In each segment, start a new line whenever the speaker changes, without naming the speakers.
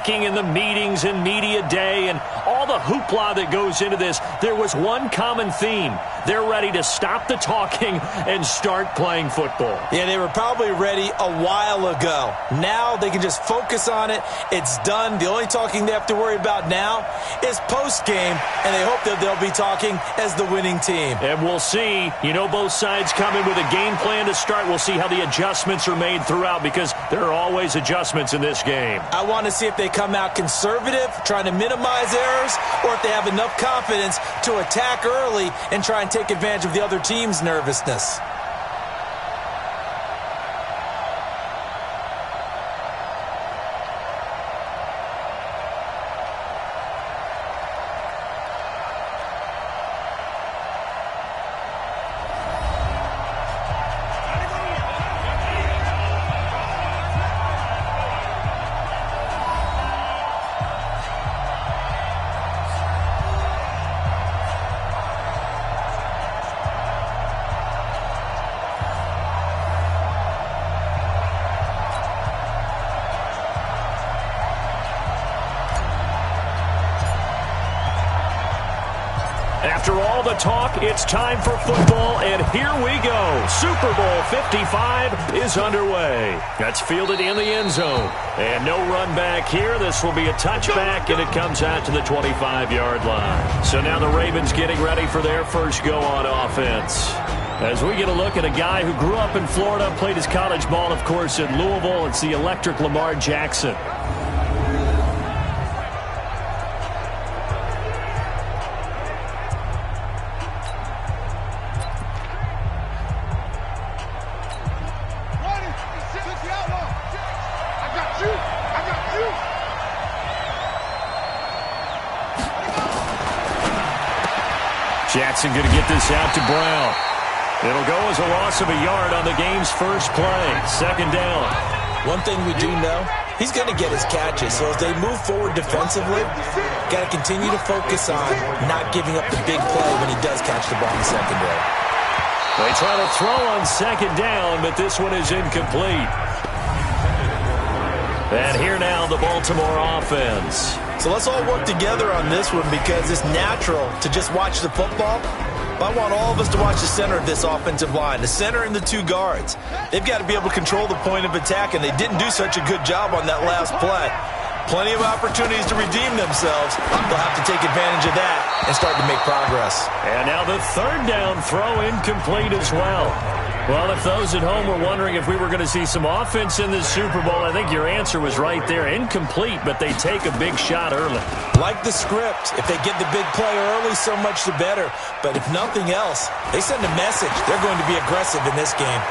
talking and the meetings and media day and all the hoopla that goes into this, there was one common theme. They're ready to stop the talking and start playing football.
Yeah, they were probably ready a while ago. Now they can just focus on it. It's done. The only talking they have to worry about now is post-game, and they hope that they'll be talking as the winning team.
And we'll see. You know, both sides come in with a game plan to start. We'll see how the adjustments are made throughout, because there are always adjustments in this game.
I want to see if they come out conservative, trying to minimize errors, or if they have enough confidence to attack early and try and take advantage of the other team's nervousness.
After all the talk, it's time for football, and here we go. Super Bowl 55 is underway. That's fielded in the end zone. And no run back here. This will be a touchback, and it comes out to the 25-yard line. So now the Ravens getting ready for their first go on offense. As we get a look at a guy who grew up in Florida, played his college ball, of course, at Louisville. It's the electric Lamar Jackson. Jackson going to get this out to Brown. It'll go as a loss of a yard on the game's first play. Second down.
One thing we do know, he's going to get his catches. So as they move forward defensively, got to continue to focus on not giving up the big play when he does catch the ball in the secondary.
They try to throw on second down, but this one is incomplete. And here now, the Baltimore offense.
So let's all work together on this one, because it's natural to just watch the football. But I want all of us to watch the center of this offensive line, the center and the two guards. They've got to be able to control the point of attack, and they didn't do such a good job on that last play. Plenty of opportunities to redeem themselves. They'll have to take advantage of that and start to make progress.
And now the third down throw incomplete as well. Well, if those at home were wondering if we were going to see some offense in this Super Bowl, I think your answer was right there. Incomplete, but they take a big shot early.
Like the script, if they get the big play early, so much the better. But if nothing else, they send a message. They're going to be aggressive in this game.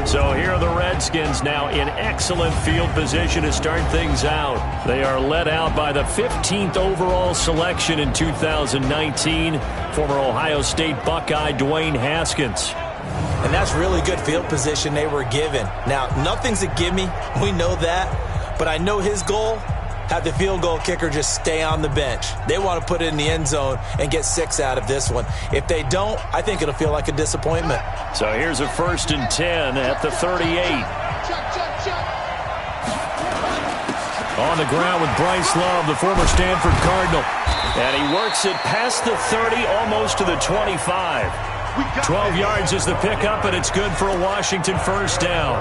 So here are the Redskins now in excellent field position to start things out. They are led out by the 15th overall selection in 2019, former Ohio State Buckeye Dwayne Haskins.
And that's really good field position they were given. Now, nothing's a gimme. We know that. But I know his goal, have the field goal kicker just stay on the bench. They want to put it in the end zone and get 6 out of this one. If they don't, I think it'll feel like a disappointment.
So here's a 1st and 10 at the 38. On the ground with Bryce Love, the former Stanford Cardinal. And he works it past the 30, almost to the 25. 12 yards is the pickup, and it's good for a Washington first down.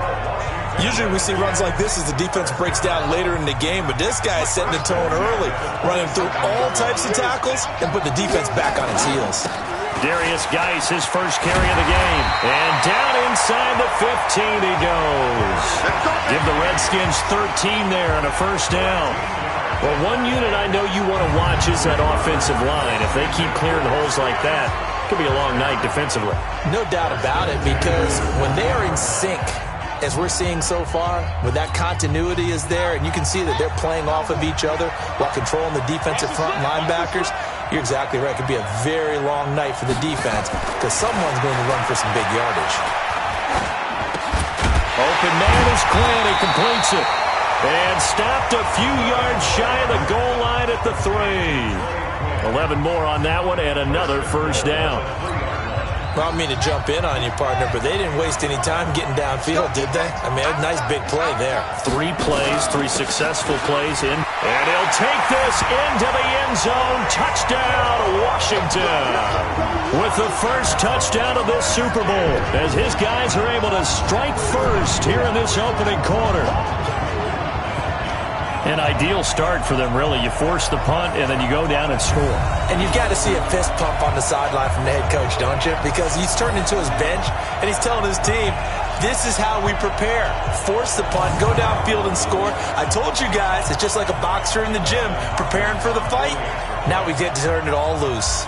Usually we see runs like this as the defense breaks down later in the game, but this guy is setting the tone early, running through all types of tackles and put the defense back on its heels.
Darius Geis, his first carry of the game. And down inside the 15 he goes. Give the Redskins 13 there and a first down. Well, one unit I know you want to watch is that offensive line. If they keep clearing holes like that, it could be a long night defensively.
No doubt about it, because when they are in sync, as we're seeing so far, when that continuity is there, and you can see that they're playing off of each other while controlling the defensive front linebackers, You're exactly right. It could be a very long night for the defense because someone's going to run for some big yardage.
Open man is Glenn. He completes it. And stopped a few yards shy of the goal line at the 3. 11 more on that one and another first down.
Well, I don't mean to jump in on you, partner, but they didn't waste any time getting downfield, did they? I mean, a nice big play there.
3 plays, 3 successful plays in. And he'll take this into the end zone. Touchdown, Washington. With the first touchdown of this Super Bowl, as his guys are able to strike first here in this opening quarter. An ideal start for them, really. You force the punt, and then you go down and score.
And you've got to see a fist pump on the sideline from the head coach, don't you? Because he's turned into his bench, and he's telling his team, this is how we prepare. Force the punt, go downfield and score. I told you guys, it's just like a boxer in the gym preparing for the fight. Now we get to turn it all loose.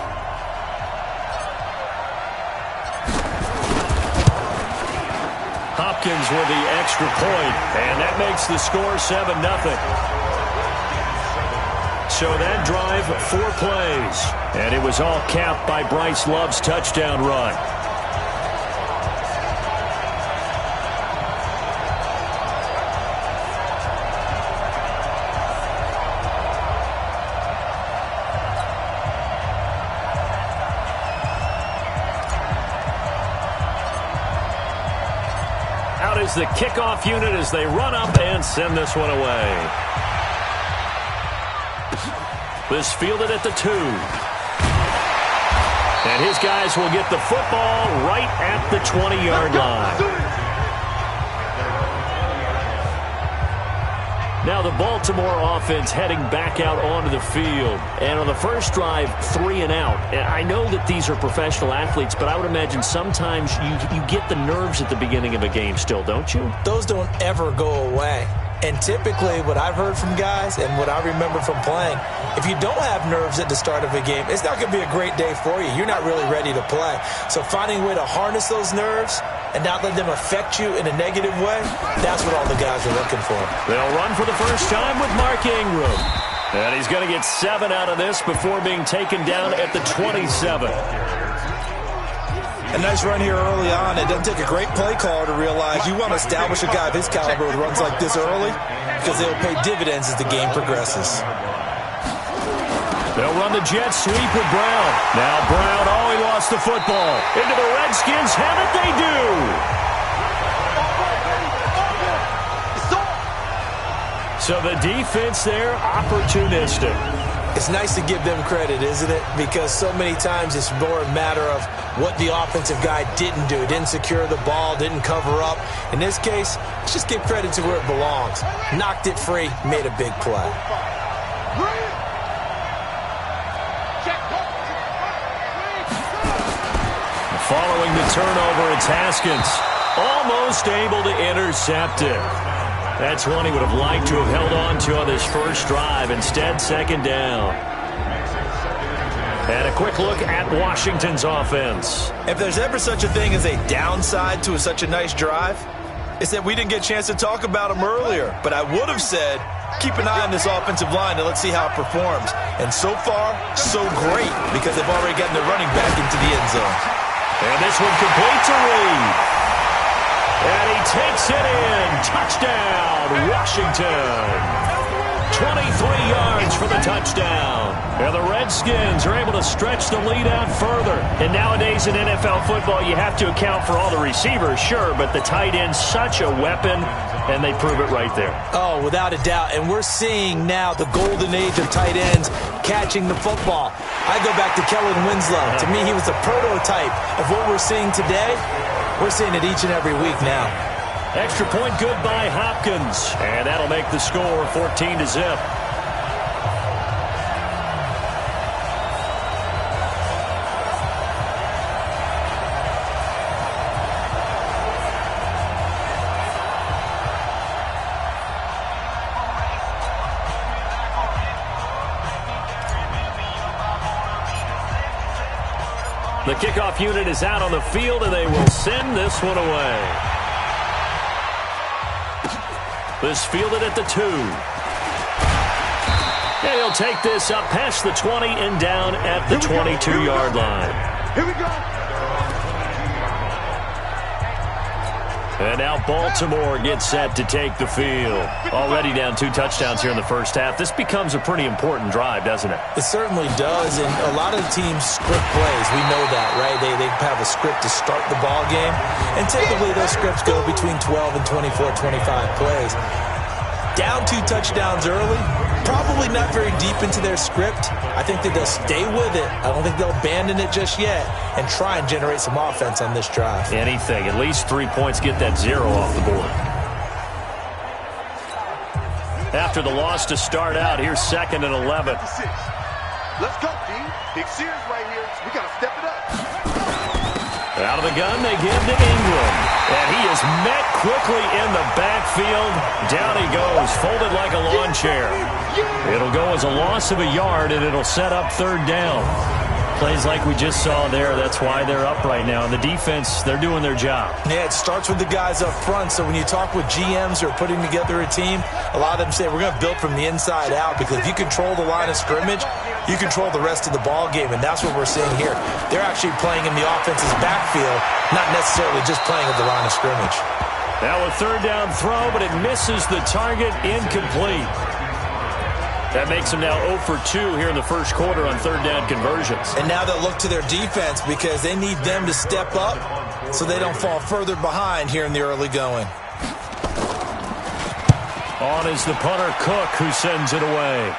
Hopkins with the extra point, and that makes the score 7-0. So that drive, 4 plays, and it was all capped by Bryce Love's touchdown run. Out is the kickoff unit as they run up and send this one away. This fielded at the 2. And his guys will get the football right at the 20-yard line. Now the Baltimore offense heading back out onto the field. And on the first drive, 3 and out. And I know that these are professional athletes, but I would imagine sometimes you get the nerves at the beginning of a game still, don't you?
Those don't ever go away. And typically what I've heard from guys and what I remember from playing, if you don't have nerves at the start of a game, it's not going to be a great day for you. You're not really ready to play. So finding a way to harness those nerves and not let them affect you in a negative way, that's what all the guys are looking for.
They'll run for the first time with Mark Ingram. And he's going to get 7 out of this before being taken down at the 27.
A nice run here early on. It doesn't take a great play caller to realize you want to establish a guy of his caliber with runs like this early because they'll pay dividends as the game progresses.
They'll run the jet sweep with Brown. Now Brown, he lost the football. Into the Redskins, have it they do. So the defense there, opportunistic.
It's nice to give them credit, isn't it? Because so many times it's more a matter of what the offensive guy didn't do. Didn't secure the ball, didn't cover up. In this case, let's just give credit to where it belongs. Knocked it free, made a big play.
Following the turnover, it's Haskins. Almost able to intercept it. That's one he would have liked to have held on to on this first drive. Instead, second down. And a quick look at Washington's offense.
If there's ever such a thing as a downside to such a nice drive, it's that we didn't get a chance to talk about them earlier. But I would have said, keep an eye on this offensive line and let's see how it performs. And so far, so great, because they've already gotten their running back into the end zone.
And this one complete to Reed. And he takes it in. Touchdown, Washington. 23 yards for the touchdown. And the Redskins are able to stretch the lead out further. And nowadays in NFL football, you have to account for all the receivers, sure, but the tight end's such a weapon, and they prove it right there.
Oh, without a doubt. And we're seeing now the golden age of tight ends catching the football. I go back to Kellen Winslow. To me, he was the prototype of what we're seeing today. We're seeing it each and every week now.
Extra point good by Hopkins. And that'll make the score 14-0. The kickoff unit is out on the field, and they will send this one away. This fielded at the 2. And he'll take this up past the 20 and down at the 22-yard line.
Here we go.
And now Baltimore gets set to take the field. Already down 2 touchdowns here in the first half. This becomes a pretty important drive, doesn't it?
It certainly does, and a lot of the teams script plays. We know that, right? They have a script to start the ball game, and typically those scripts go between 12 and 24, 25 plays. Down 2 touchdowns early, probably not very deep into their script. I think that they'll stay with it. I don't think they'll abandon it just yet and try and generate some offense on this drive.
Anything. At least 3 points, get that 0 off the board. After the loss to start out, here's 2nd and 11.
Let's go, D. Big series right here. We got to step it up.
Out of the gun, they give to Ingram. And he is met quickly in the backfield. Down he goes, folded like a lawn chair. It'll go as a loss of a yard, and it'll set up 3rd down. Plays like we just saw there. That's why they're up right now. And the defense, they're doing their job.
Yeah, it starts with the guys up front. So when you talk with GMs who are putting together a team, a lot of them say we're going to build from the inside out, because if you control the line of scrimmage, you control the rest of the ball game, and that's what we're seeing here. They're actually playing in the offense's backfield, not necessarily just playing at the line of scrimmage.
Now a 3rd down throw, but it misses the target, incomplete. That makes them now 0 for 2 here in the first quarter on 3rd down conversions.
And now they'll look to their defense, because they need them to step up so they don't fall further behind here in the early going.
On is the punter, Cook, who sends it away.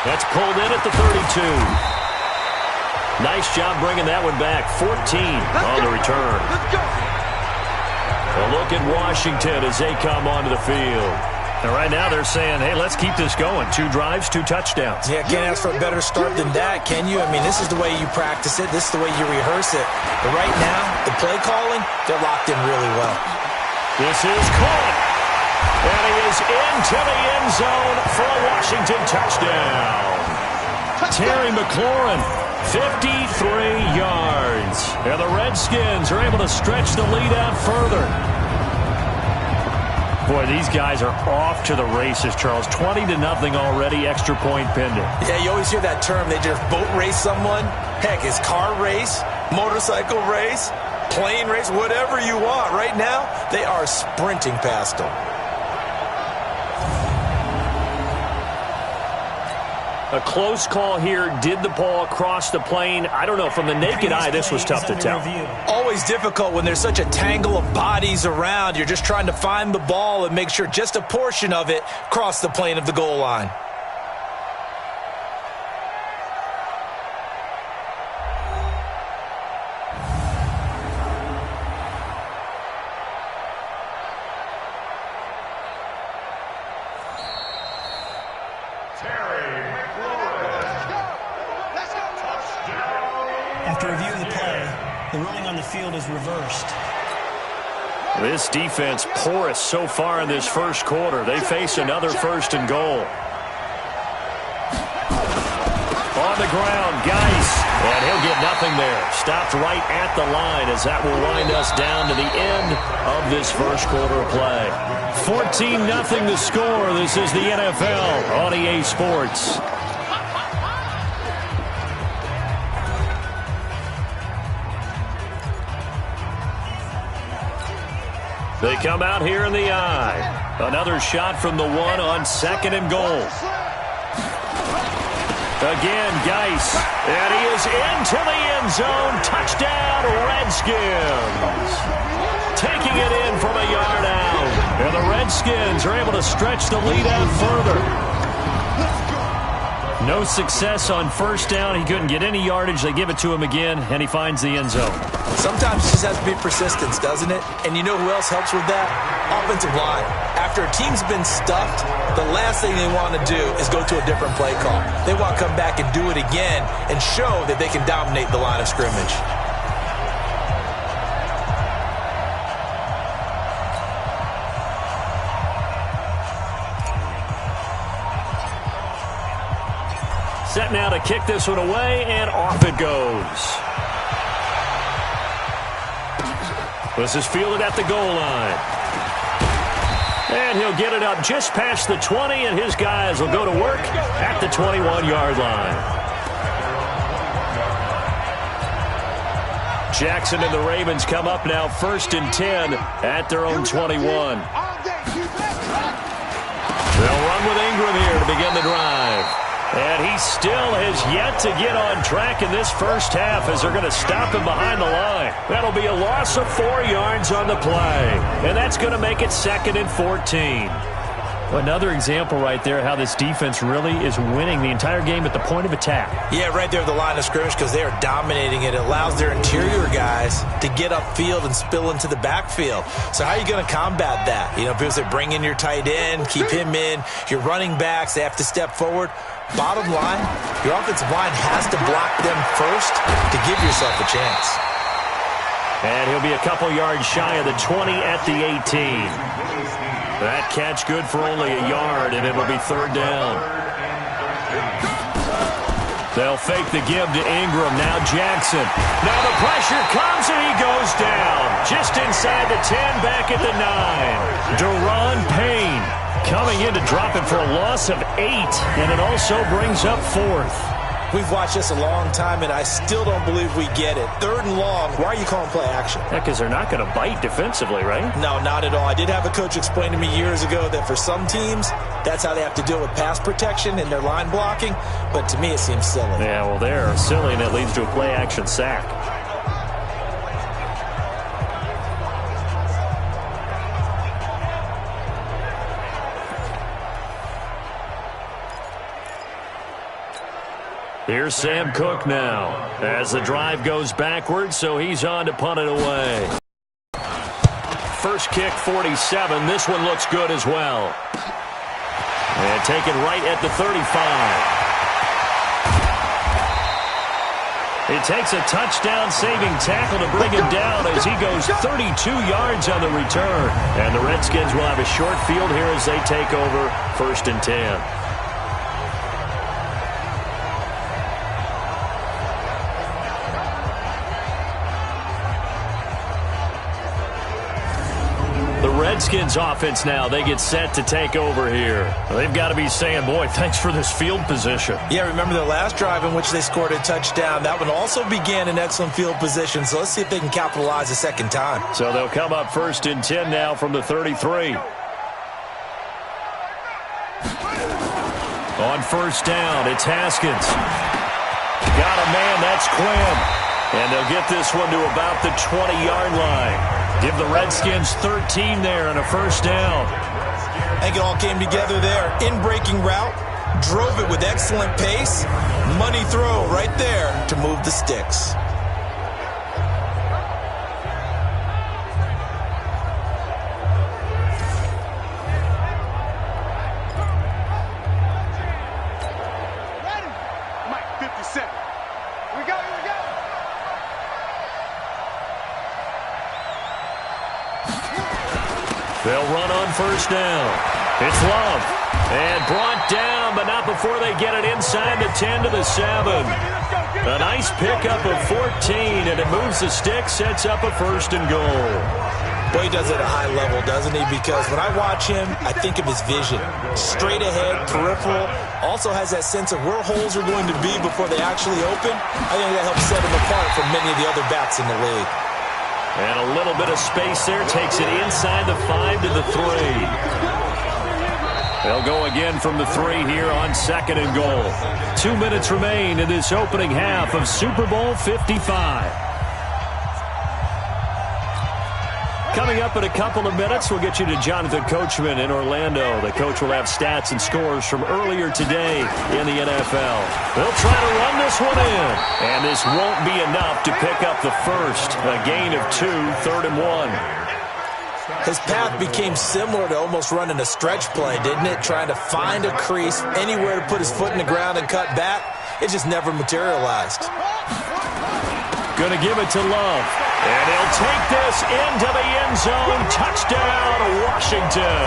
That's pulled in at the 32. Nice job bringing that one back. 14 on the return.
Let's go.
A look at Washington as they come onto the field. And right now they're saying, hey, let's keep this going. 2 drives, 2 touchdowns.
Yeah, can't ask for a better start than that, can you? I mean, this is the way you practice it. This is the way you rehearse it. But right now, the play calling, they're locked in really well.
This is caught. And he is into the end zone for a Washington touchdown. Terry McLaurin, 53 yards. And the Redskins are able to stretch the lead out further. Boy, these guys are off to the races, Charles. 20-0 already, extra point pending.
Yeah, you always hear that term. They just boat race someone. Heck, it's car race, motorcycle race, plane race, whatever you want. Right now, they are sprinting past them.
A close call here. Did the ball cross the plane? I don't know. From the naked eye, this was tough to tell.
Always difficult when there's such a tangle of bodies around. You're just trying to find the ball and make sure just a portion of it crossed the plane of the goal line.
After reviewing the play, the ruling on the field is reversed.
This defense porous so far in this first quarter. They face another 1st and goal. On the ground, Geis, and he'll get nothing there. Stopped right at the line as that will wind us down to the end of this first quarter of play. 14-0 the score. This is the NFL on EA Sports. They come out here in the eye. Another shot from the 1 on 2nd and goal. Again, Geis. And he is into the end zone. Touchdown, Redskins. Taking it in from a yard out. And the Redskins are able to stretch the lead out further. No success on 1st down. He couldn't get any yardage. They give it to him again, and he finds the end zone.
Sometimes it just has to be persistence, doesn't it? And you know who else helps with that? Offensive line. After a team's been stuffed, the last thing they want to do is go to a different play call. They want to come back and do it again and show that they can dominate the line of scrimmage.
Set now to kick this one away, and off it goes. This is fielded at the goal line. And he'll get it up just past the 20, and his guys will go to work at the 21-yard line. Jackson and the Ravens come up now 1st and 10 at their own 21. They'll run with Ingram here to begin the drive. And he still has yet to get on track in this first half as they're going to stop him behind the line. That'll be a loss of 4 yards on the play. And that's going to make it 2nd and 14. Another example right there how this defense really is winning the entire game at the point of attack. Yeah, right there at the line of scrimmage because they are dominating it. It allows their interior guys to get upfield and spill into the backfield. So how are you going to combat that? You know, people say bring in your tight end, keep him in. Your running backs, they have to step forward. Bottom line, your offensive line has to block them first to give yourself a chance. And he'll be a couple yards shy of the 20 at the 18. That catch good for only a yard, and it'll be 3rd down. They'll fake the give to Ingram. Now Jackson. Now the pressure comes, and he goes down. Just inside the 10, back at the 9. Deron Payne coming in to drop him for a loss of 8, and it also brings up 4th. We've watched this a long time, and I still don't believe we get it. 3rd and long, why are you calling play action? Yeah, because they're not going to bite defensively, right? No, not at all. I did have a coach explain to me years ago that for some teams, that's how they have to deal with pass protection and their line blocking, but to me it seems silly. Yeah, well, they're silly, and it leads to a play action sack. Here's Sam Cook now as the drive goes backwards, so he's on to punt it away. First kick, 47. This one looks good as well. And taken right at the 35. It takes a touchdown-saving tackle to bring him down as he goes 32 yards on the return. And the Redskins will have a short field here as they take over 1st and 10. Redskins offense now, they get set to take over here. They've got to be saying, boy, thanks for this field position. Yeah, remember the last drive in which they scored a touchdown. That one also began in excellent field position, so let's see if they can capitalize a second time. So they'll come up 1st and 10 now from the 33. On 1st down, it's Haskins. Got a man, that's Quinn. And they'll get this one to about the 20-yard line. Give the Redskins 13 there on a 1st down. I think it all came together there. In-breaking route, drove it with excellent pace. Money throw right there to move the sticks.
Ready? Mike, 57. Here we go, here we go.
They'll run on 1st down. It's Love. And brought down, but not before they get it inside the 10 to the 7. A nice pickup of 14, and it moves the stick, sets up a 1st and goal.
Boy, he does it at a high level, doesn't he? Because when I watch him, I think of his vision. Straight ahead, peripheral. Also has that sense of where holes are going to be before they actually open. I think that helps set him apart from many of the other backs in the league.
And a little bit of space there takes it inside the 5 to the 3. They'll go again from the 3 here on 2nd and goal. 2 minutes remain in this opening half of Super Bowl 55. Coming up in a couple of minutes, we'll get you to Jonathan Coachman in Orlando. The coach will have stats and scores from earlier today in the NFL. They'll try to run this one in, and this won't be enough to pick up the first. A gain of 2, 3rd and 1.
His path became similar to almost running a stretch play, didn't it? Trying to find a crease, anywhere to put his foot in the ground and cut back. It just never materialized.
Going to give it to Love. And he'll take this into the end zone. Touchdown, Washington.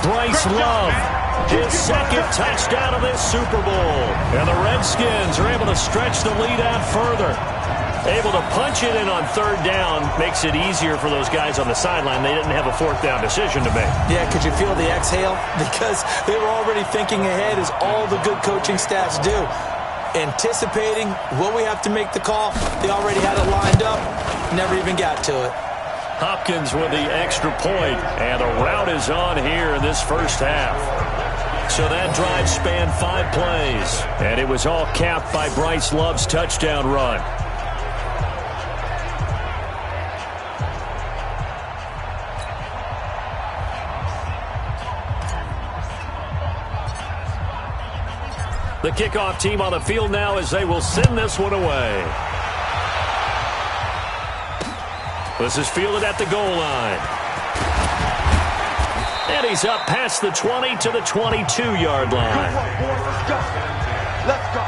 Bryce Love, his 2nd touchdown of this Super Bowl. And the Redskins are able to stretch the lead out further. Able to punch it in on third down makes it easier for those guys on the sideline. They didn't have a fourth down decision to make.
Yeah, could you feel the exhale? Because they were already thinking ahead, as all the good coaching staffs do. Anticipating, will we have to make the call? They already had it lined up, never even got to it.
Hopkins with the extra point, and the route is on here in this first half. So that drive spanned 5 plays, and it was all capped by Bryce Love's touchdown run. The kickoff team on the field now as they will send this one away. This is fielded at the goal line. And he's up past the 20 to the 22-yard line.
Good work, boys. Let's go. Let's go.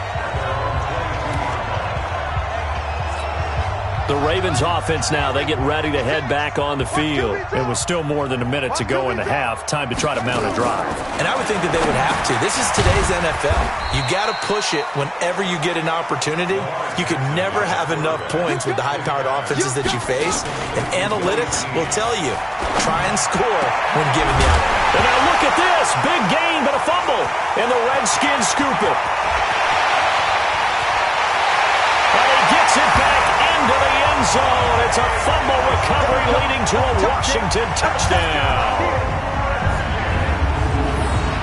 The Ravens offense now, they get ready to head back on the field. It was still more than a minute to go in the half. Time to try to mount a drive.
And I would think that they would have to. This is today's NFL. You got to push it whenever you get an opportunity. You could never have enough points with the high-powered offenses that you face. And analytics will tell you, try and score when given the opportunity.
And now look at this. Big gain, but a fumble. And the Redskins scoop it. And he gets it back into the end zone. It's a fumble recovery leading to a Washington touchdown.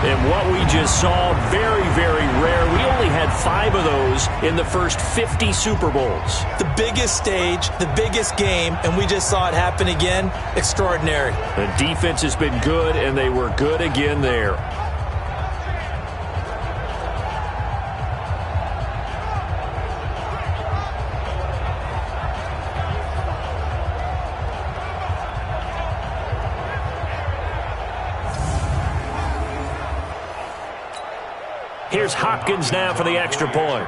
And what we just saw, very, very rare. We only had 5 of those in the first 50 Super Bowls.
The biggest stage, the biggest game, and we just saw it happen again. Extraordinary.
The defense has been good, and they were good again there. Here's Hopkins now for the extra point.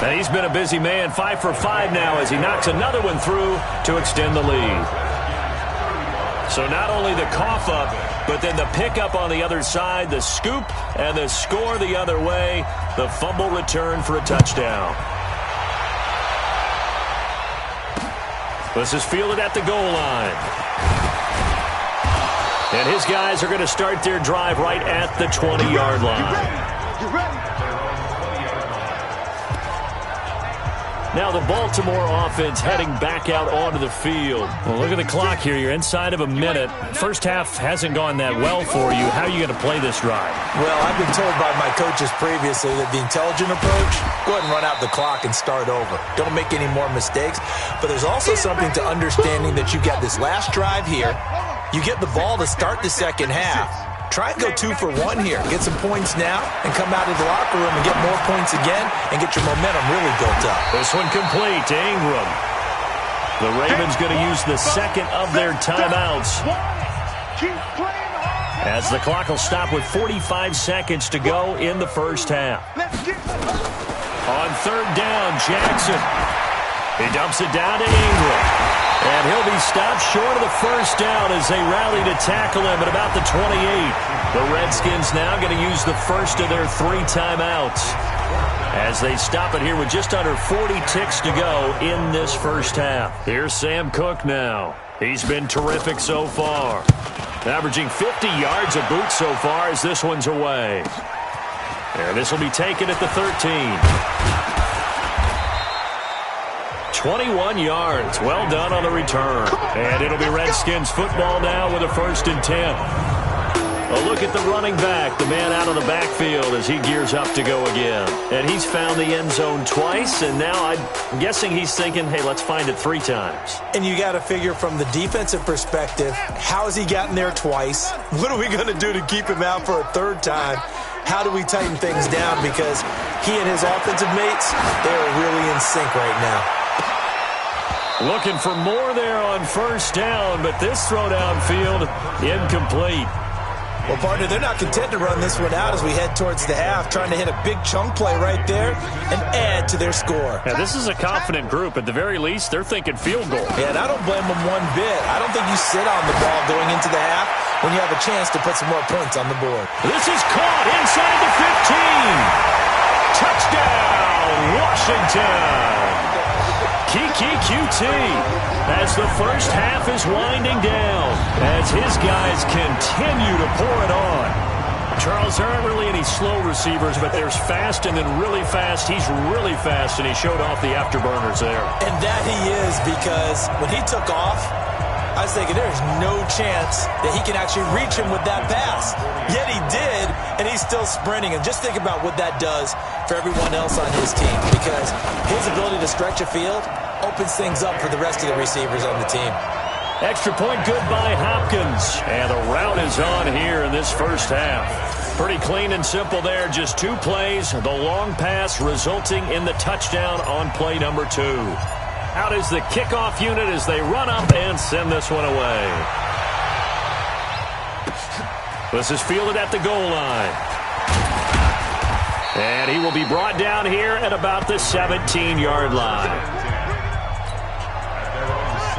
And he's been a busy man, 5 for 5 now as he knocks another one through to extend the lead. So not only the cough up, but then the pickup on the other side, the scoop, and the score the other way, the fumble return for a touchdown. This is fielded at the goal line. And his guys are going to start their drive right at the 20-yard line.
You ready?
Now the Baltimore offense heading back out onto the field. Well, look at the clock here. You're inside of a minute. First half hasn't gone that well for you. How are you going to play this drive?
Well, I've been told by my coaches previously that the intelligent approach, go ahead and run out the clock and start over. Don't make any more mistakes. But there's also something to understanding that you got this last drive here. You get the ball to start the second half. Try and go 2 for 1 here. Get some points now and come out of the locker room and get more points again and get your momentum really built up.
This one complete to Ingram. The Ravens going to use the second of their timeouts, as the clock will stop with 45 seconds to go in the first half. On third down, Jackson. He dumps it down to Ingram. And he'll be stopped short of the first down as they rally to tackle him at about the 28. The Redskins now going to use the first of their 3 timeouts as they stop it here with just under 40 ticks to go in this first half. Here's Sam Cook now. He's been terrific so far, averaging 50 yards a boot so far as this one's away. And this will be taken at the 13. 21 yards. Well done on the return. And it'll be Redskins football now with a 1st and 10. A look at the running back, the man out of the backfield as he gears up to go again. And he's found the end zone twice, and now I'm guessing he's thinking, hey, let's find it 3 times.
And you got to figure from the defensive perspective, how has he gotten there twice? What are we going to do to keep him out for a 3rd time? How do we tighten things down? Because he and his offensive mates, they are really in sync right now.
Looking for more there on first down, but this throw downfield incomplete.
Well, partner, they're not content to run this one out as we head towards the half, trying to hit a big chunk play right there and add to their score.
Now, this is a confident group. At the very least, they're thinking field goal.
Yeah, and I don't blame them one bit. I don't think you sit on the ball going into the half when you have a chance to put some more points on the board.
This is caught inside the 15. as the first half is winding down, as his guys continue to pour it on. Charles, there aren't really any slow receivers, but there's fast and then really fast. He's really fast, and he showed off the afterburners there.
And that he is, because when he took off, I was thinking there's no chance that he can actually reach him with that pass. Yet he did, and he's still sprinting. And just think about what that does for everyone else on his team, because his ability to stretch a field opens things up for the rest of the receivers on the team.
Extra point good by Hopkins. And the route is on here in this first half. Pretty clean and simple there. Just 2 plays. The long pass resulting in the touchdown on play number 2. Out is the kickoff unit as they run up and send this one away. This is fielded at the goal line. And he will be brought down here at about the 17-yard line.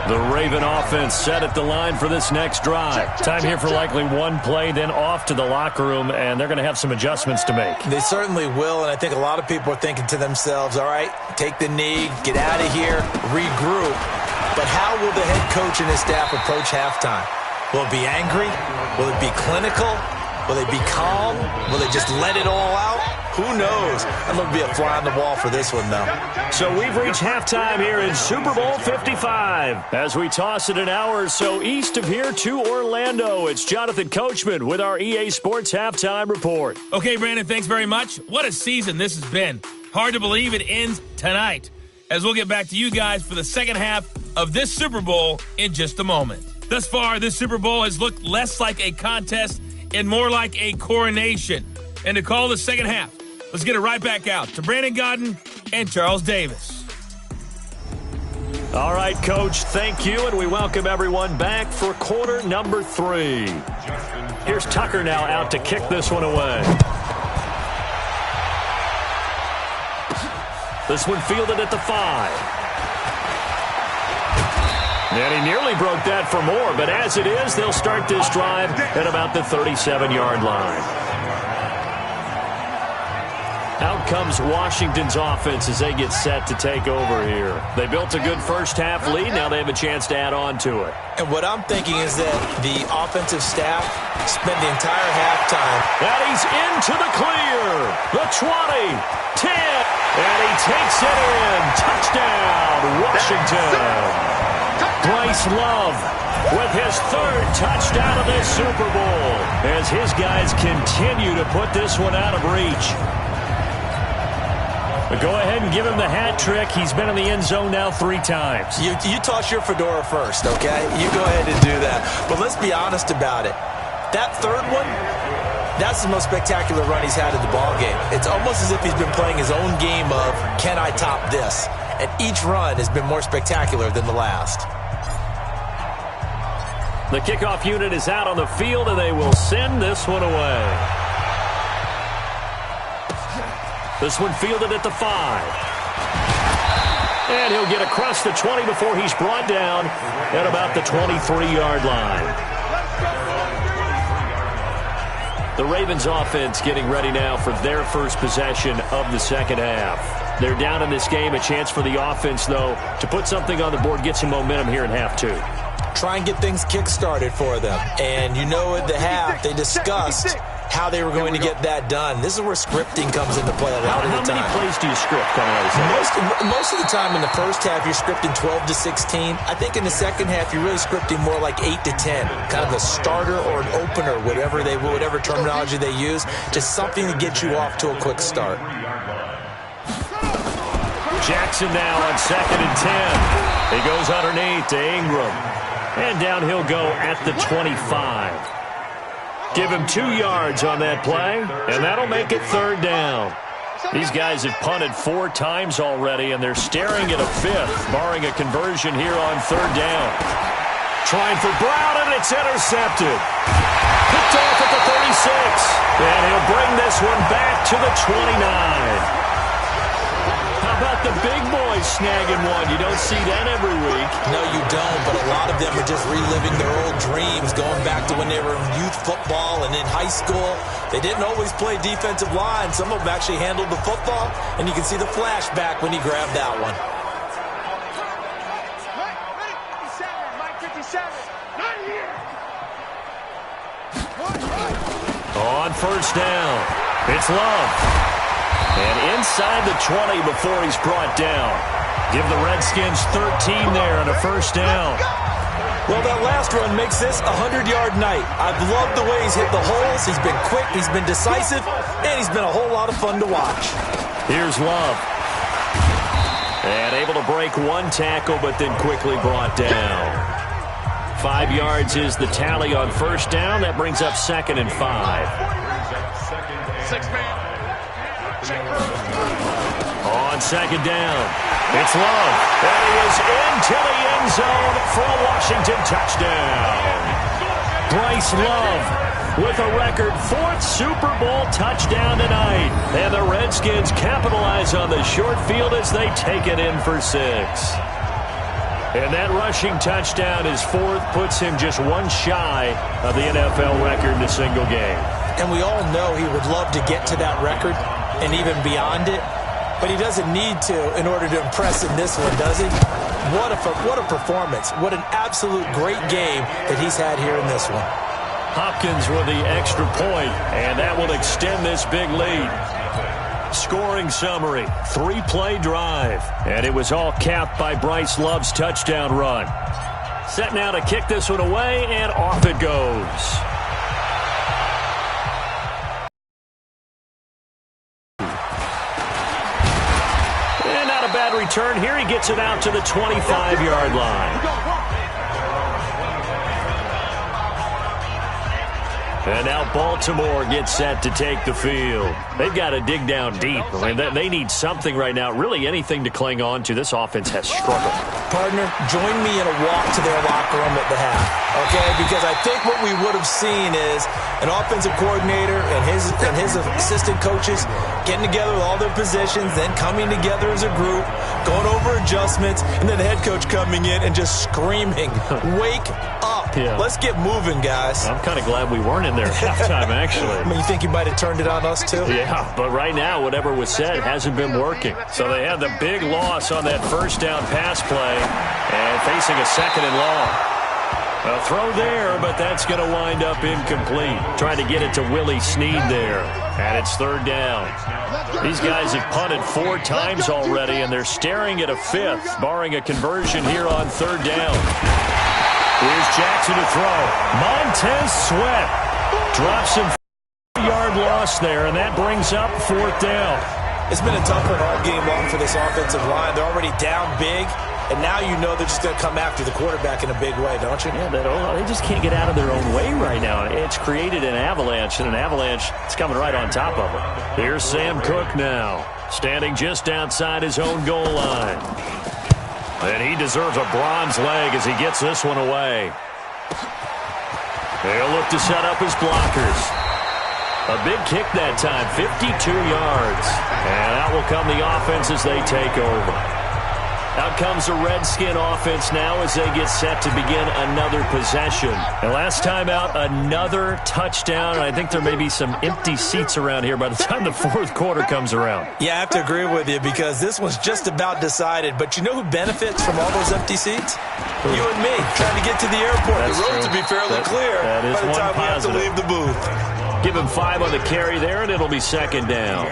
The Raven offense set at the line for this next drive. Time here for likely 1 play, then off to the locker room, and they're going to have some adjustments to make.
They certainly will, and I think a lot of people are thinking to themselves, all right, take the knee, get out of here, regroup. But how will the head coach and his staff approach halftime? Will it be angry? Will it be clinical? Will they be calm? Will they just let it all out? Who knows? I'm going to be a fly on the wall for this one, though.
So we've reached halftime here in Super Bowl 55. As we toss it an hour or so east of here to Orlando, it's Jonathan Coachman with our EA Sports Halftime Report.
Okay, Brandon, thanks very much. What a season this has been. Hard to believe it ends tonight, as we'll get back to you guys for the second half of this Super Bowl in just a moment. Thus far, this Super Bowl has looked less like a contest and more like a coronation. And to call the second half, let's get it right back out to Brandon Godden and Charles Davis.
All right, Coach, thank you, and we welcome everyone back for quarter number 3. Here's Tucker now out to kick this one away. This one fielded at the 5. And he nearly broke that for more, but as it is, they'll start this drive at about the 37-yard line. Out comes Washington's offense as they get set to take over here. They built a good first-half lead. Now they have a chance to add on to it.
And what I'm thinking is that the offensive staff spent the entire halftime.
And he's into the clear. The 20, 10, and he takes it in. Touchdown, Washington. Bryce Love with his 3rd touchdown of this Super Bowl as his guys continue to put this one out of reach. But go ahead and give him the hat trick. He's been in the end zone now 3 times.
You toss your fedora first, okay? You go ahead and do that. But let's be honest about it. That 3rd one, that's the most spectacular run he's had in the ballgame. It's almost as if he's been playing his own game of, can I top this? And each run has been more spectacular than the last.
The kickoff unit is out on the field, and they will send this one away. This one fielded at the 5. And he'll get across the 20 before he's brought down at about the 23-yard line. The Ravens offense getting ready now for their first possession of the second half. They're down in this game. A chance for the offense, though, to put something on the board, get some momentum here in half 2.
Try and get things kick-started for them. And you know at the half, they discussed how they were going to get that done. This is where scripting comes into play a lot of the time.
How many plays do you script coming out of the
Most of the time in the first half, you're scripting 12 to 16. I think in the second half, you're really scripting more like 8 to 10. Kind of a starter or an opener, whatever terminology they use. Just something to get you off to a quick start.
Jackson now on 2nd and 10. He goes underneath to Ingram. And down he'll go at the 25. Give him 2 yards on that play, and that'll make it 3rd down. These guys have punted 4 times already, and they're staring at a 5th, barring a conversion here on 3rd down. Trying for Brown, and it's intercepted. Picked off at the 36. And he'll bring this one back to the 29. How about the big boys snagging one? You don't see that every week.
No, you don't, but a lot of them are just reliving their old dreams, going back to when they were in youth football and in high school. They didn't always play defensive line. Some of them actually handled the football, and you can see the flashback when he grabbed that one.
first down. It's Love. And inside the 20 before he's brought down. Give the Redskins 13 there on a first down.
Well, that last run makes this a 100-yard night. I've loved the way he's hit the holes. He's been quick, he's been decisive, and he's been a whole lot of fun to watch.
Here's Love. And able to break one tackle, but then quickly brought down. 5 yards is the tally on first down. That brings up 2nd and 5.
6-man.
On 2nd down, it's Love. And he is into the end zone for a Washington touchdown. Bryce Love with a record 4th Super Bowl touchdown tonight. And the Redskins capitalize on the short field as they take it in for 6. And that rushing touchdown, his 4th, puts him just one shy of the NFL record in a single game.
And we all know he would love to get to that record and even beyond it. But he doesn't need to in order to impress in this one, does he? What a performance. What an absolute great game that he's had here in this one.
Hopkins with the extra point, and that will extend this big lead. Scoring summary, 3-play drive, and it was all capped by Bryce Love's touchdown run. Set now to kick this one away, and off it goes. And not a bad return here. He gets it out to the 25-yard line. And now Baltimore gets set to take the field. They've got to dig down deep. I mean, they need something right now, really anything to cling on to. This offense has struggled.
Partner, join me in a walk to their locker room at the half, okay? Because I think what we would have seen is an offensive coordinator and his assistant coaches getting together with all their positions, then coming together as a group, going over adjustments, and then the head coach coming in and just screaming, "Wake up.
Yeah.
Let's get moving, guys."
I'm kind of glad we weren't in there at halftime, actually.
I mean, you think he might have turned it on us, too?
Yeah, but right now, whatever was said hasn't been working. So they had the big loss on that first down pass play and facing a 2nd and long. A throw there, but that's going to wind up incomplete. Trying to get it to Willie Snead there. And it's 3rd down. These guys have punted 4 times already, and they're staring at a 5th, barring a conversion here on 3rd down. Here's Jackson to throw. Montez Sweat drops him. 4-yard loss there, and that brings up 4th down.
It's been a tough one all game long for this offensive line. They're already down big, and now you know they're just going to come after the quarterback in a big way, don't you?
Yeah, they just can't get out of their own way right now. It's created an avalanche, and an avalanche is coming right on top of them. Here's Sam Cook now, standing just outside his own goal line. And he deserves a bronze leg as he gets this one away. They'll look to set up his blockers. A big kick that time, 52 yards. And out will come the offense as they take over. Out comes the Redskin offense now as they get set to begin another possession. And last time out, another touchdown. And I think there may be some empty seats around here by the time the 4th quarter comes around.
Yeah, I have to agree with you because this one's just about decided. But you know who benefits from all those empty seats? You and me, trying to get to the airport.
That's
the roads
true.
will be fairly clear
that is
by the
one
time we have to
positive.
leave the booth.
Give him 5 on the carry there, and it'll be 2nd down.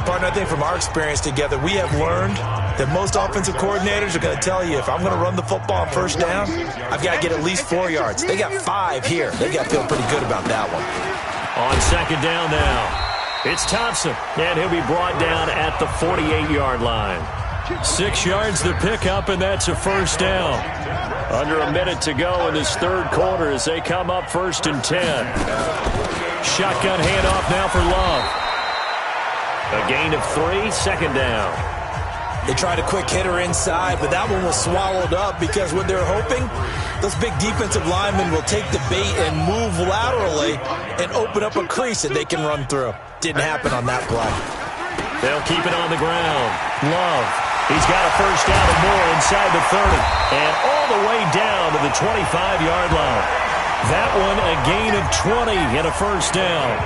Partner, I think from our experience together, we have learned that most offensive coordinators are going to tell you, if I'm going to run the football on first down, I've got to get at least 4 yards. They got 5 here. They got to feel pretty good about that one.
On 2nd down now, it's Thompson, and he'll be brought down at the 48-yard line. 6 yards to pick up, and that's a first down. Under a minute to go in this 3rd quarter as they come up 1st and 10. Shotgun handoff now for Love. A gain of 3, 2nd down.
They tried a quick hitter inside, but that one was swallowed up because what they're hoping, those big defensive linemen will take the bait and move laterally and open up a crease that they can run through. Didn't happen on that play.
They'll keep it on the ground. Love. He's got a first down and more inside the 30. And all the way down to the 25-yard line. That one a gain of 20 and a first down.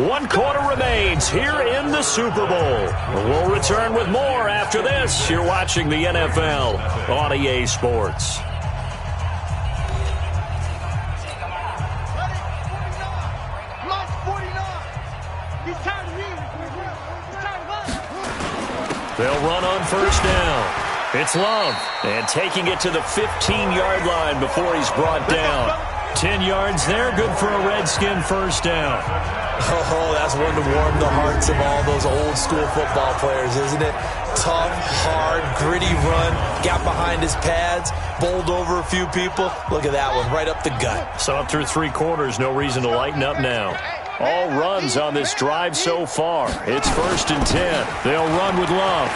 1 quarter remains here in the Super Bowl. We'll return with more after this. You're watching the NFL on EA Sports. They'll run on first down. It's Love, and taking it to the 15-yard line before he's brought down. 10 yards there, good for a Redskin first down.
Oh, that's one to warm the hearts of all those old-school football players, isn't it? Tough, hard, gritty run, got behind his pads, bowled over a few people. Look at that one, right up the gut.
So up through 3 quarters, no reason to lighten up now. All runs on this drive so far. It's 1st and 10. They'll run with Love.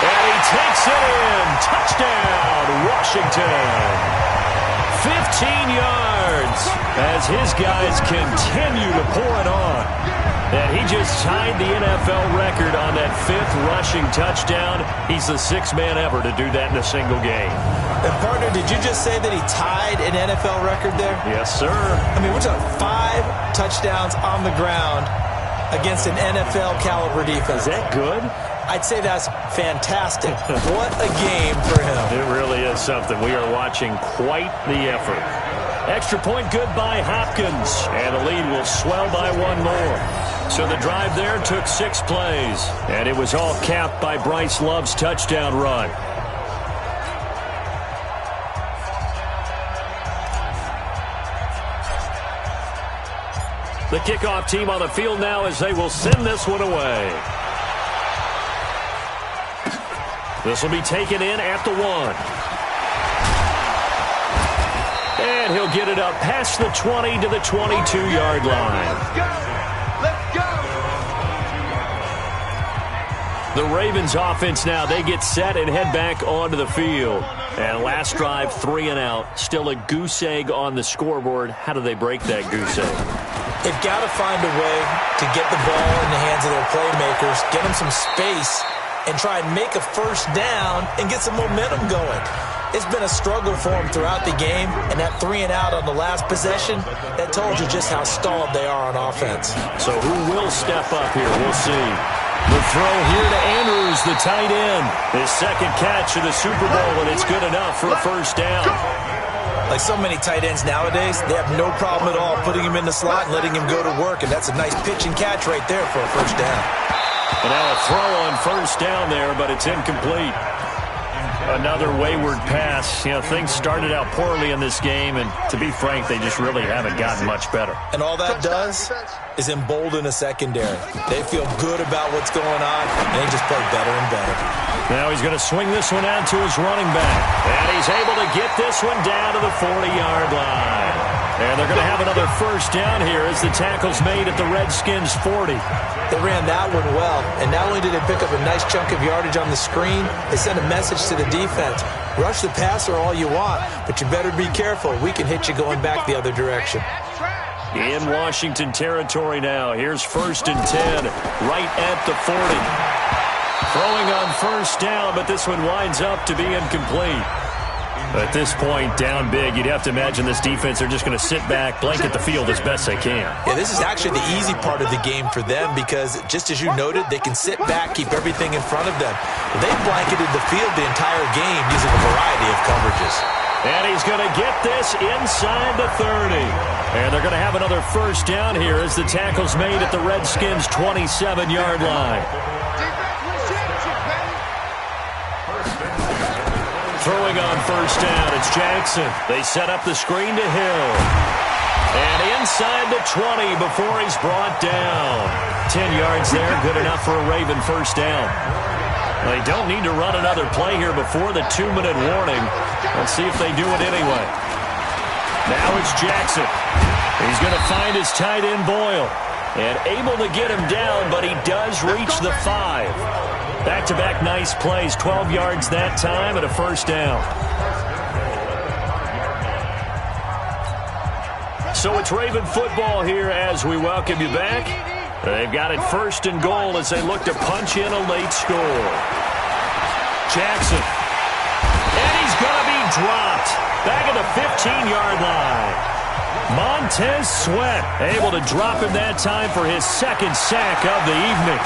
And he takes it in. Touchdown, Washington. 15 yards as his guys continue to pour it on. And he just tied the NFL record on that 5th rushing touchdown. He's the 6th man ever to do that in a single game.
And, partner, did you just say that he tied an NFL record there?
Yes, sir.
I mean, we're talking 5 touchdowns on the ground against an NFL-caliber defense.
Is that good?
I'd say that's fantastic. What a game for him.
It really is something. We are watching quite the effort. Extra point good by Hopkins, and the lead will swell by 1 more. So the drive there took 6 plays, and it was all capped by Bryce Love's touchdown run. The kickoff team on the field now as they will send this one away. This will be taken in at the 1. And he'll get it up past the 20 to the 22-yard line.
Let's go!
The Ravens offense now, they get set and head back onto the field. And last drive, 3 and out. Still a goose egg on the scoreboard. How do they break that goose egg?
They've got to find a way to get the ball in the hands of their playmakers, get them some space, and try and make a first down and get some momentum going. It's been a struggle for them throughout the game, and that 3 and out on the last possession, that told you just how stalled they are on offense.
So who will step up here? We'll see. The throw here to Andrews, the tight end. His 2nd catch of the Super Bowl, and it's good enough for a first down.
Like so many tight ends nowadays, they have no problem at all putting him in the slot and letting him go to work, and that's a nice pitch and catch right there for a first down.
And now a throw on first down there, but it's incomplete. Another wayward pass. You know, things started out poorly in this game, and to be frank, they just really haven't gotten much better.
And all that does is embolden a secondary. They feel good about what's going on, and they just play better and better.
Now he's going to swing this one out to his running back. And he's able to get this one down to the 40-yard line. And they're going to have another first down here as the tackle's made at the Redskins' 40.
They ran that one well, and not only did they pick up a nice chunk of yardage on the screen, they sent a message to the defense. Rush the passer all you want, but you better be careful. We can hit you going back the other direction.
In Washington territory now. Here's 1st and 10, right at the 40. Throwing on first down, but this one winds up to be incomplete. At this point, down big, you'd have to imagine this defense are just going to sit back, blanket the field as best they can.
Yeah, this is actually the easy part of the game for them because, just as you noted, they can sit back, keep everything in front of them. They blanketed the field the entire game using a variety of coverages.
And he's going to get this inside the 30. And they're going to have another first down here as the tackle's made at the Redskins' 27-yard line. Throwing on first down, it's Jackson. They set up the screen to Hill. And inside the 20 before he's brought down. 10 yards there, good enough for a Raven first down. They don't need to run another play here before the 2-minute warning. Let's see if they do it anyway. Now it's Jackson. He's going to find his tight end Boyle. And able to get him down, but he does reach the 5. Back-to-back nice plays, 12 yards that time and a first down. So it's Raven football here as we welcome you back. They've got it 1st and goal as they look to punch in a late score. Jackson. And he's going to be dropped. Back at the 15-yard line. Montez Sweat able to drop him that time for his second sack of the evening.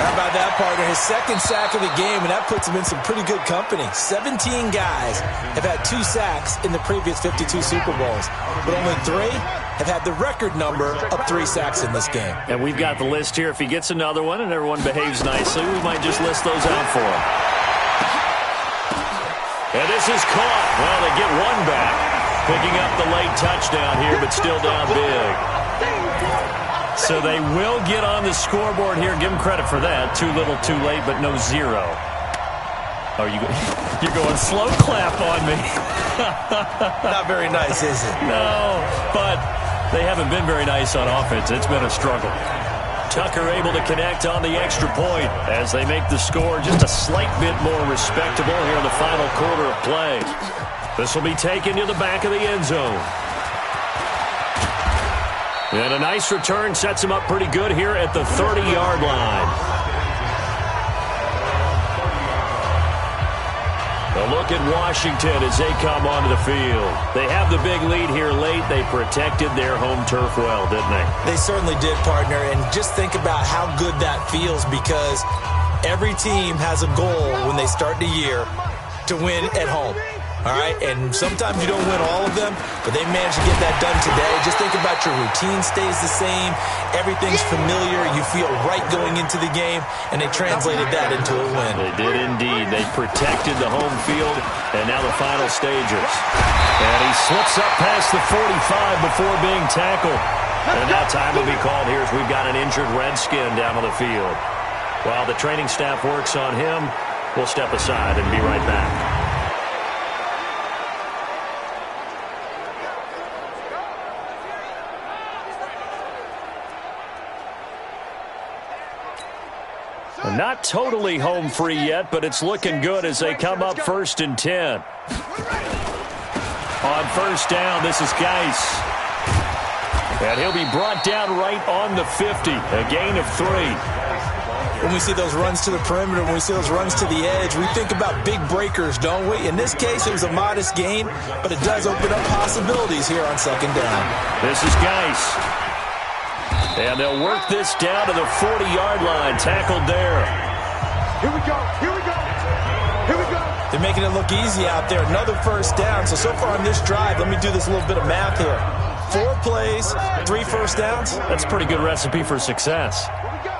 How about that, partner? His second sack of the game, and that puts him in some pretty good company. 17 guys have had 2 sacks in the previous 52 Super Bowls, but only 3 have had the record number of 3 sacks in this game.
And we've got the list here. If he gets another one and everyone behaves nicely, we might just list those out for him. And this is caught. Well, they get one back. Picking up the late touchdown here, but still down big. So they will get on the scoreboard here. Give them credit for that. Too little, too late, but no 0. Oh, you're going slow clap on me.
Not very nice, is it?
No, but they haven't been very nice on offense. It's been a struggle. Tucker able to connect on the extra point as they make the score just a slight bit more respectable here in the final quarter of play. This will be taken to the back of the end zone. And a nice return sets him up pretty good here at the 30-yard line. A look at Washington as they come onto the field. They have the big lead here late. They protected their home turf well, didn't they?
They certainly did, partner. And just think about how good that feels, because every team has a goal when they start the year to win at home. All right, and sometimes you don't win all of them, but they managed to get that done today. Just think about your routine stays the same. Everything's familiar. You feel right going into the game, and they translated that into a win.
They did indeed. They protected the home field, and now the final stages. And he slips up past the 45 before being tackled. And now time will be called here as we've got an injured Redskin down on the field. While the training staff works on him, we'll step aside and be right back. Not totally home free yet, but it's looking good as they come up 1st and 10. On first down, this is Geis. And he'll be brought down right on the 50, a gain of 3.
When we see those runs to the perimeter, when we see those runs to the edge, we think about big breakers, don't we? In this case, it was a modest gain, but it does open up possibilities here on 2nd down.
This is Geis. And they'll work this down to the 40-yard line. Tackled there.
Here we go. Here we go. Here we go.
They're making it look easy out there. Another first down. So far on this drive, let me do this little bit of math here. 4 plays, 3 first downs.
That's a pretty good recipe for success.
Here we go.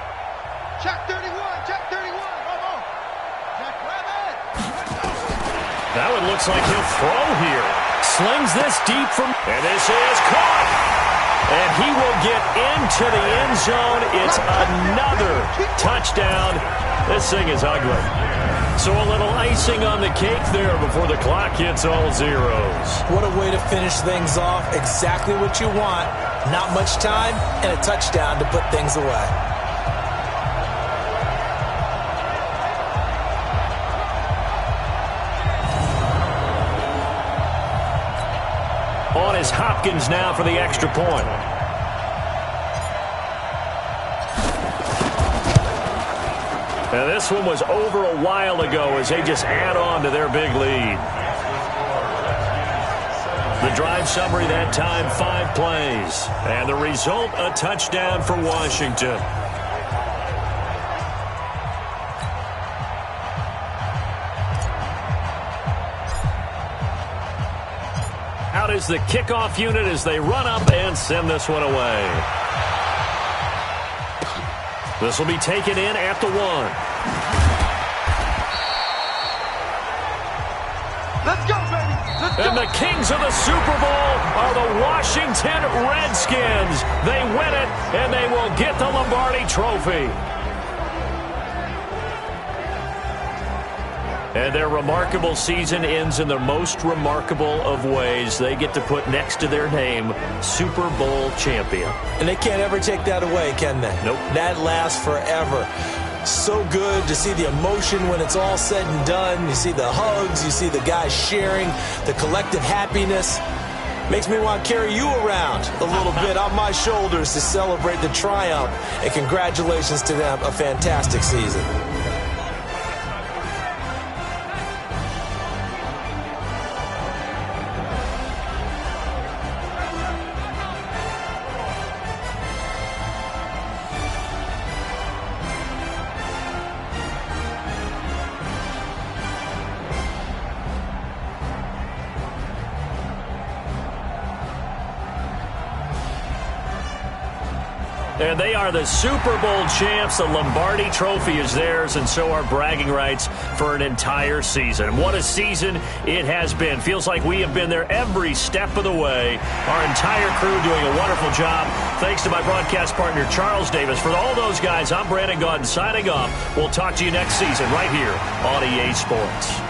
Check 31. Check 31. Come on. Check Rabbit.
Now it looks like he'll throw here. Slings this deep from... And this is caught. And he will get into the end zone. It's another touchdown. This thing is ugly. So a little icing on the cake there before the clock hits all zeros.
What a way to finish things off. Exactly what you want. Not much time and a touchdown to put things away.
On is Hopkins now for the extra point. And this one was over a while ago as they just add on to their big lead. The drive summary that time, 5 plays. And the result, a touchdown for Washington. Out is the kickoff unit as they run up and send this one away. This will be taken in at the 1.
Let's go, baby. Let's go.
And the kings of the Super Bowl are the Washington Redskins. They win it, and they will get the Lombardi Trophy. And their remarkable season ends in the most remarkable of ways. They get to put next to their name, Super Bowl champion.
And they can't ever take that away, can they?
Nope.
That lasts forever. So good to see the emotion when it's all said and done. You see the hugs, you see the guys sharing, the collective happiness. Makes me want to carry you around a little bit on my shoulders to celebrate the triumph. And congratulations to them, a fantastic season.
And they are the Super Bowl champs. The Lombardi Trophy is theirs, and so are bragging rights for an entire season. What a season it has been. Feels like we have been there every step of the way. Our entire crew doing a wonderful job. Thanks to my broadcast partner, Charles Davis. For all those guys, I'm Brandon Gaudin signing off. We'll talk to you next season right here on EA Sports.